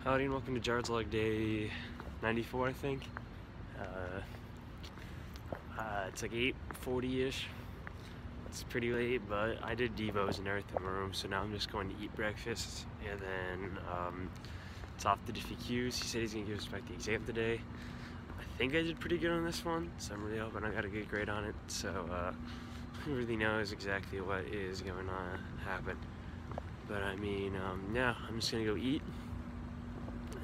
Howdy and welcome to jard'slog day 94, I think. It's like 8:40-ish. It's pretty late, but I did devos and everything in my room, so now I'm just going to eat breakfast, and then it's off to Diff. He said he's going to give us back the exam today. I think I did pretty good on this one, so I'm really hoping I got a good grade on it, so who really knows exactly what is going to happen. But I mean, yeah, I'm just going to go eat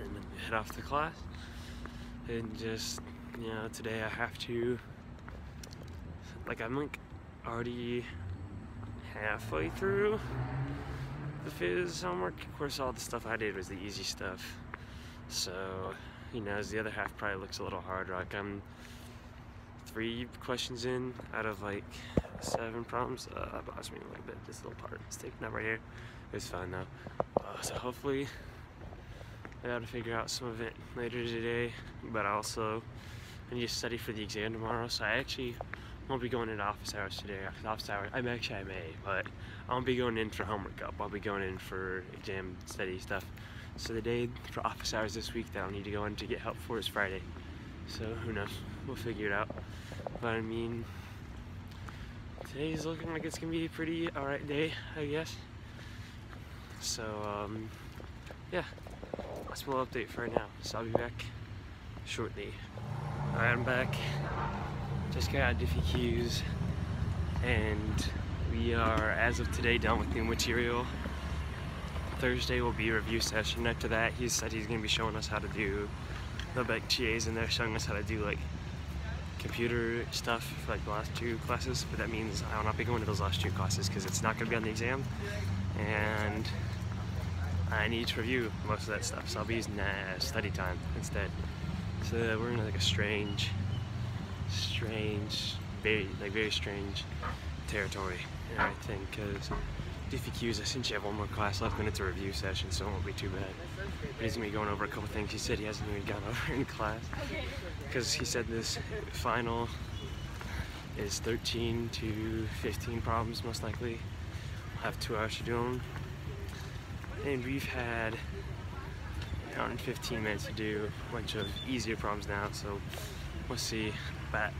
and then head off to class, and just, you know, today I have to, like, I'm like already halfway through the phys homework. Of course, all the stuff I did was the easy stuff, so, you know, the other half probably looks a little harder. Like, I'm 3 questions in out of like 7 problems. That bothers me a little bit, this little part is taken up right here. It's fine though. So hopefully I gotta figure out some of it later today, but also I need to study for the exam tomorrow, so I actually won't be going into office hours today. Office hours, I may, but I won't be going in for homework up. I'll be going in for exam study stuff. So the day for office hours this week that I'll need to go in to get help for is Friday. So who knows, we'll figure it out. But I mean, today's looking like it's gonna be a pretty alright day, I guess. So yeah, that's my little update for right now. So I'll be back shortly. Alright, I'm back. Just got out of Diff, and we are, as of today, done with new material. Thursday will be a review session. After that, he said he's going to be showing us how to do, there'll be like TAs in there showing us how to do like computer stuff for like the last 2 classes, but that means I will not be going to those last 2 classes because it's not going to be on the exam, and I need to review most of that stuff, so I'll be using that as study time instead. So we're in like a strange, very strange territory and everything, because Diff is essentially have 1 more class left and it's a review session, so it won't be too bad. But he's gonna be going over a couple things he said he hasn't even gone over in class, because he said this final is 13 to 15 problems most likely. We'll have 2 hours to do them, and we've had 1 hour and 15 minutes to do a bunch of easier problems now, so we'll see. But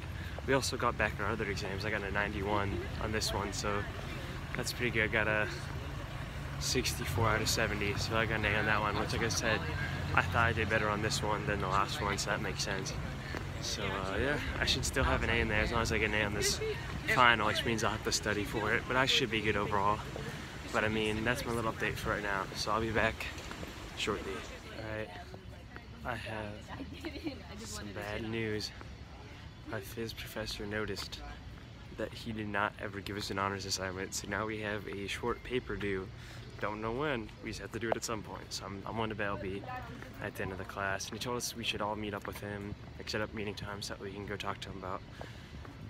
we also got back in our other exams. I got a 91 on this one, so that's pretty good. Got a 64 out of 70, so I got an A on that one, which, like I said, I thought I did better on this one than the last one, so that makes sense. So yeah, I should still have an A in there as long as I get an A on this final, which means I'll have to study for it, but I should be good overall. But I mean, that's my little update for right now, so I'll be back shortly. Alright, I have some bad news. My phys professor noticed that he did not ever give us an honors assignment, so now we have a short paper due. Don't know when, we just have to do it at some point. So I'm on to Belby at the end of the class, and he told us we should all meet up with him, like set up meeting times so that we can go talk to him about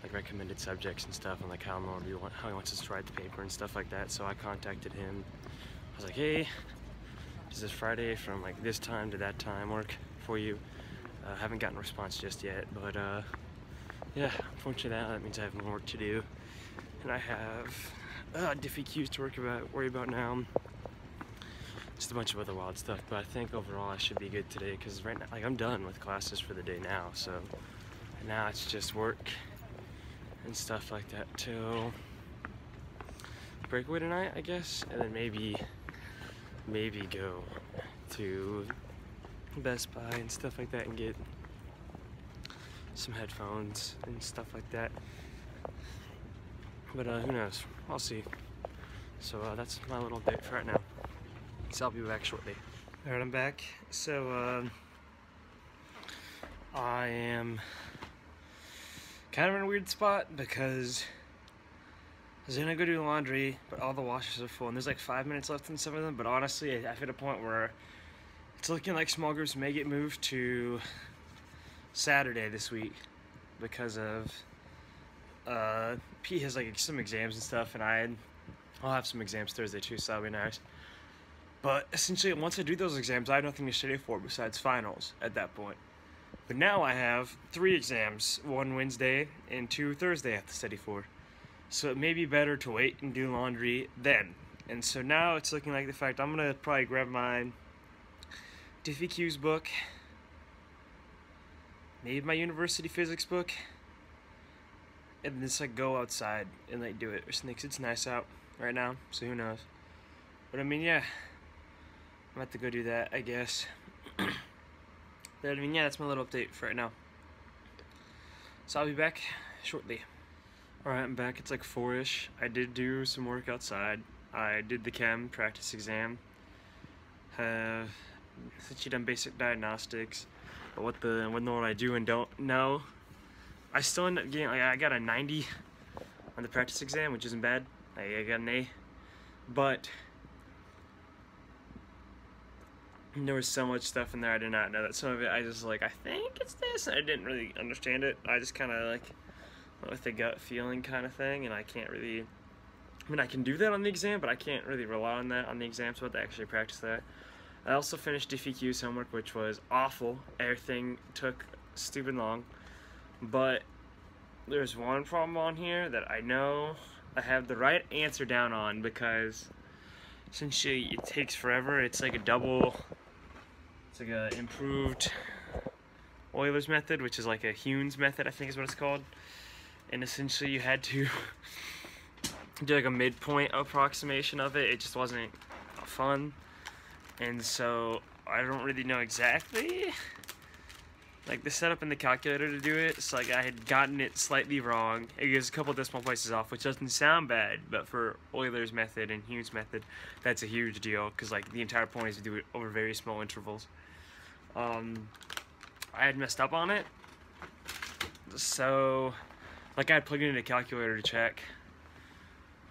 like recommended subjects and stuff, and like how he wants us to write the paper and stuff like that. So I contacted him. I was like, hey, does this Friday from like this time to that time work for you? Haven't gotten a response just yet, but yeah, unfortunately that means I have more work to do, and I have Diff to worry about now. Just a bunch of other wild stuff, but I think overall I should be good today, because right now, like, I'm done with classes for the day now, so now it's just work and stuff like that till breakaway tonight, I guess, and then maybe go to Best Buy and stuff like that and get some headphones and stuff like that. But who knows? I'll see. So that's my little update for right now. So I'll be back shortly. Alright, I'm back. So I am kind of in a weird spot because I was gonna go do laundry, but all the washers are full, and there's like 5 minutes left in some of them. But honestly, I've hit a point where it's looking like small groups may get moved to Saturday this week because of P has like some exams and stuff, and I'll have some exams Thursday too, so that'll be nice. But essentially, once I do those exams, I have nothing to study for besides finals at that point. But now I have 3 exams, 1 Wednesday and 2 Thursday I have to study for. So it may be better to wait and do laundry then. And so now it's looking like the fact I'm gonna probably grab my Diff Equs book, maybe my university physics book, and just like go outside and like do it or something. 'Cause it's nice out right now, so who knows. But I mean, yeah, I'm about to go do that, I guess. But I mean, yeah, that's my little update for right now. So I'll be back shortly. Alright, I'm back. It's like 4-ish. I did do some work outside. I did the chem practice exam. Since you done basic diagnostics, but what I do and don't know, I still end up getting, like, I got a 90 on the practice exam, which isn't bad. I got an A, but there was so much stuff in there I did not know. That some of it I just like, I think it's this, and I didn't really understand it. I just kind of like went with the gut feeling kind of thing, and I can't really, I mean, I can do that on the exam, but I can't really rely on that on the exam, so I have to actually practice that. I also finished Diff Equs homework, which was awful. Everything took stupid long, but there's one problem on here that I know I have the right answer down on, because essentially it takes forever. It's like it's like a improved Euler's method, which is like a Hume's method, I think is what it's called. And essentially you had to do like a midpoint approximation of it. It just wasn't fun. And so I don't really know exactly like the setup in the calculator to do it. So like I had gotten it slightly wrong. It gives a couple decimal places off, which doesn't sound bad, but for Euler's method and Hume's method, that's a huge deal, because like the entire point is to do it over very small intervals. I had messed up on it, so like I had plugged it into a calculator to check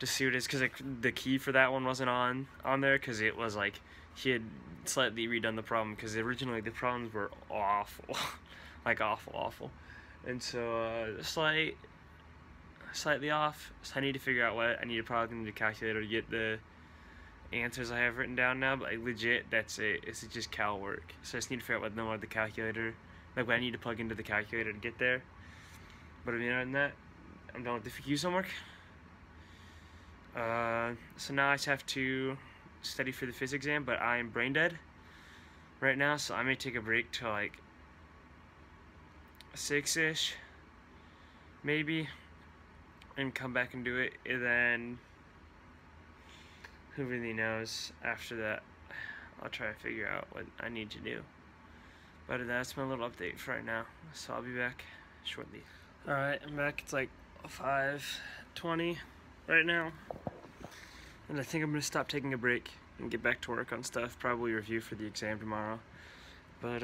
to see what it is, because like, the key for that one wasn't on there, because it was like he had slightly redone the problem, because originally the problems were awful. Like awful. And so slightly off, so I need to figure out what I need to plug into the calculator to get the answers I have written down now. But like legit, that's it. It's just cal work. So I just need to figure out what number the calculator, like what I need to plug into the calculator to get there. But I mean, other than that, I'm done with the Equs homework. So now I just have to study for the physics exam, but I am brain dead right now, so I may take a break till like 6-ish maybe, and come back and do it, and then who really knows after that. I'll try to figure out what I need to do. But that's my little update for right now, so I'll be back shortly. Alright, I'm back. It's like 5:20 right now, and I think I'm gonna stop taking a break and get back to work on stuff, probably review for the exam tomorrow. But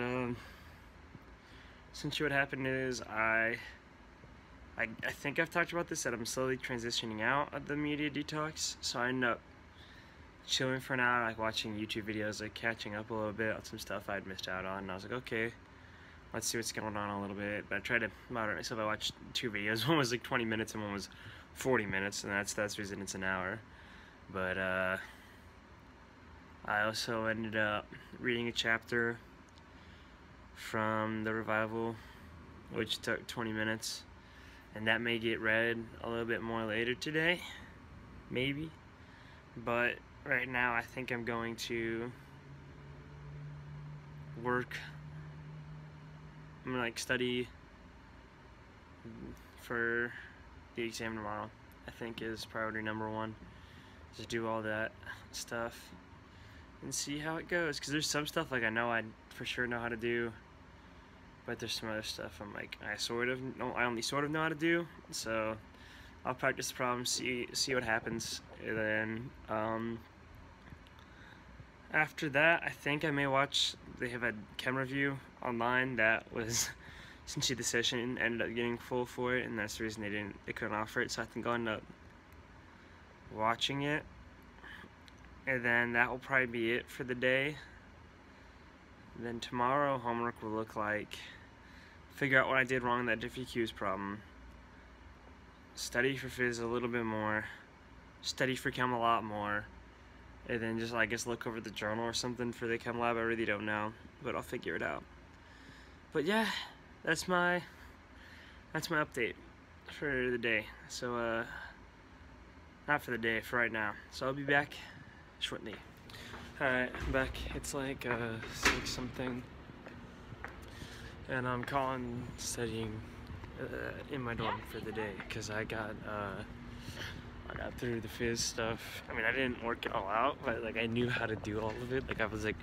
essentially what happened is I think I've talked about this, that I'm slowly transitioning out of the media detox, so I end up chilling for an hour, like watching YouTube videos, like catching up a little bit on some stuff I'd missed out on, and I was like, okay, let's see what's going on a little bit. But I tried to moderate myself. I watched 2 videos. One was like 20 minutes and one was 40 minutes, and that's the reason it's an hour. But I also ended up reading a chapter from the revival, which took 20 minutes, and that may get read a little bit more later today, maybe. But right now I think I'm going to work. I'm gonna like study for the exam tomorrow, I think is priority number 1. Just do all that stuff and see how it goes, because there's some stuff like I know I for sure know how to do, but there's some other stuff I'm like I only sort of know how to do. So I'll practice the problem, see what happens, and then after that I think I may watch. They have a chem review online that was essentially the session ended up getting full for it, and that's the reason they couldn't offer it. So I think I'll end up watching it, and then that will probably be it for the day. And then tomorrow homework will look like figure out what I did wrong in that Diff Equs problem, study for phys a little bit more, study for chem a lot more, and then just I guess look over the journal or something for the chem lab. I really don't know, but I'll figure it out. But yeah, that's my update for the day. So not for the day, for right now. So I'll be back shortly. Alright, I'm back. It's like 6 something, and I'm studying in my dorm for the day because I got through the phys stuff. I mean, I didn't work it all out, but like I knew how to do all of it. Like I was like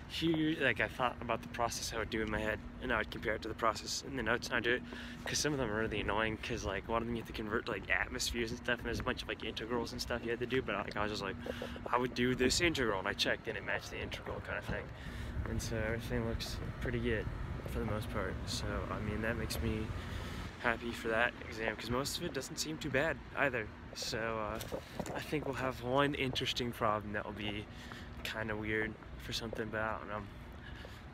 huge, like I thought about the process I would do in my head, and I would compare it to the process in the notes, and I do it because some of them are really annoying because like one of them you have to convert to like atmospheres and stuff, and there's a bunch of like integrals and stuff you had to do, but like I was just like, I would do this integral, and I checked and it matched the integral kind of thing, and so everything looks pretty good for the most part. So I mean, that makes me happy for that exam because most of it doesn't seem too bad either. So I think we'll have one interesting problem that will be kind of weird for something, but I don't know.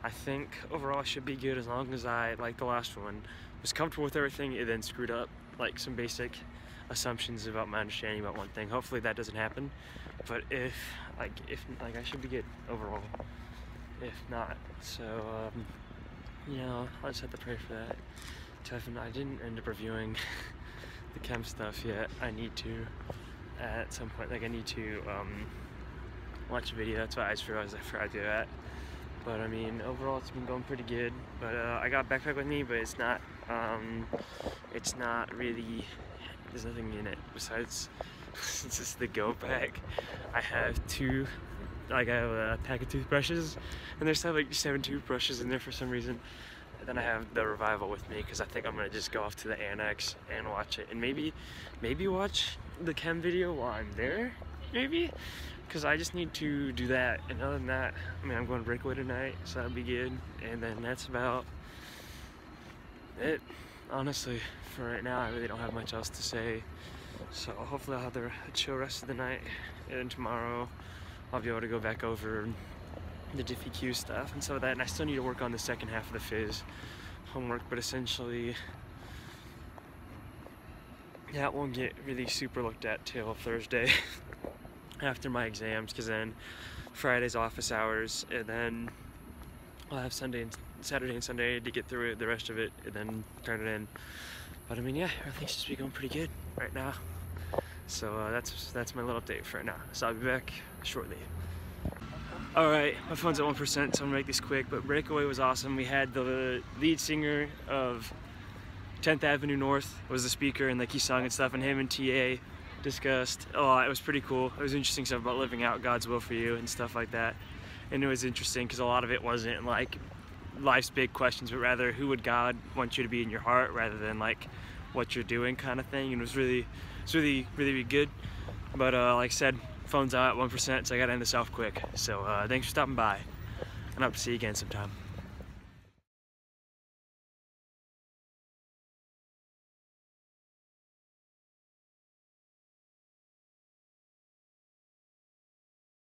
I think overall I should be good as long as I, like the last one, was comfortable with everything and then screwed up like some basic assumptions about my understanding about one thing. Hopefully that doesn't happen, but if I should be good overall. If not, so you know, I'll just have to pray for that. I didn't end up reviewing the chem stuff yet. I need to at some point. Like I need to watch a video. That's why I just realized I forgot to do that. But I mean, overall it's been going pretty good. But I got a backpack with me, but it's not really, there's nothing in it besides it's just the go bag. I have I have a pack of toothbrushes, and there's like 7 toothbrushes in there for some reason. And then I have the Revival with me because I think I'm gonna just go off to the annex and watch it, and maybe watch the chem video while I'm there, maybe, because I just need to do that. And other than that, I mean, I'm going to breakaway tonight, so that'll be good. And then that's about it, honestly. For right now, I really don't have much else to say. So hopefully I'll have a chill rest of the night, and tomorrow I'll be able to go back over the Diff Equs stuff and some of that, and I still need to work on the second half of the phys homework, but essentially that won't get really super looked at till Thursday after my exams, because then Friday's office hours, and then I'll have Saturday and Sunday to get through the rest of it and then turn it in. But I mean, yeah, everything's just be going pretty good right now. So that's my little update for right now. So I'll be back shortly. Alright, my phone's at 1%, so I'm gonna make this quick, but Breakaway was awesome. We had the lead singer of 10th Avenue North was the speaker, and like he sung and stuff, and him and TA discussed a lot. It was pretty cool. It was interesting stuff about living out God's will for you and stuff like that. And it was interesting because a lot of it wasn't like life's big questions, but rather who would God want you to be in your heart rather than like what you're doing kind of thing. And it was really good. But like I said, phone's out at 1%, so I gotta end this off quick. So thanks for stopping by, and I hope to see you again sometime.